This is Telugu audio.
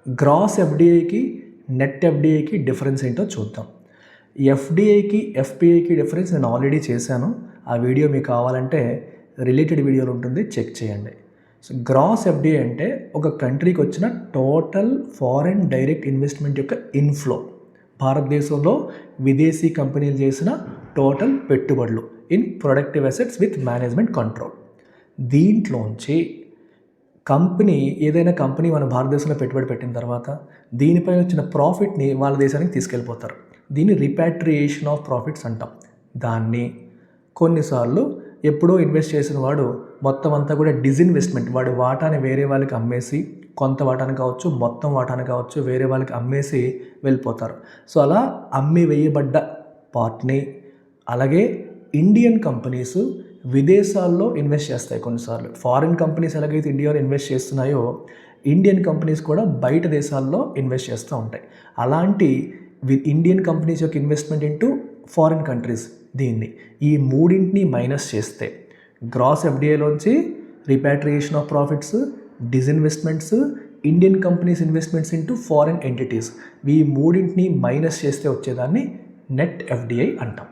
గ్రాస్ ఎఫ్డిఐకి నెట్ ఎఫ్డిఐకి డిఫరెన్స్ ఏంటో చూద్దాం. ఎఫ్డిఐకి ఎఫ్పిఐకి డిఫరెన్స్ నేను ఆల్రెడీ చేశాను. ఆ వీడియో మీకు కావాలంటే రిలేటెడ్ వీడియోలు ఉంటుంది, చెక్ చేయండి. సో గ్రాస్ ఎఫ్డిఐ అంటే ఒక కంట్రీకి వచ్చిన టోటల్ ఫారెన్ డైరెక్ట్ ఇన్వెస్ట్మెంట్ యొక్క ఇన్ఫ్లో, భారతదేశంలో విదేశీ కంపెనీలు చేసిన టోటల్ పెట్టుబడులు in productive assets with management control. దీంట్లోంచి ఏదైనా కంపెనీ మన భారతదేశంలో పెట్టుబడి పెట్టిన తర్వాత దీనిపైన వచ్చిన ప్రాఫిట్ని వాళ్ళ దేశానికి తీసుకెళ్ళిపోతారు. దీన్ని రిపాట్రియేషన్ ఆఫ్ ప్రాఫిట్స్ అంటాం. దాన్ని కొన్నిసార్లు ఎప్పుడో ఇన్వెస్ట్ చేసిన వాడు మొత్తం అంతా కూడా డిజిన్వెస్ట్మెంట్, వాడి వాటాని వేరే వాళ్ళకి అమ్మేసి, కొంత వాటాని కావచ్చు మొత్తం వాటాని కావచ్చు వేరే వాళ్ళకి అమ్మేసి వెళ్ళిపోతారు. సో అలా అమ్మి వేయబడ్డ పార్ట్ని, అలాగే ఇండియన్ కంపెనీస్ విదేశాల్లో ఇన్వెస్ట్ చేస్తాయి. కొన్నిసార్లు ఫారిన్ కంపెనీస్ ఎలాగైతే ఇండియాలో ఇన్వెస్ట్ చేస్తున్నాయో ఇండియన్ కంపెనీస్ కూడా బయట దేశాల్లో ఇన్వెస్ట్ చేస్తూ ఉంటాయి. అలాంటి ఇండియన్ కంపెనీస్ యొక్క ఇన్వెస్ట్మెంట్ ఇంటూ ఫారిన్ కంట్రీస్, దీన్ని ఈ మూడింటిని మైనస్ చేస్తే గ్రాస్ ఎఫ్డిఐలోంచి repatriation of profits, disinvestments, Indian companies investments into foreign entities, ఈ మూడింటిని మైనస్ చేస్తే వచ్చేదాన్ని నెట్ ఎఫ్డిఐ అంటాం.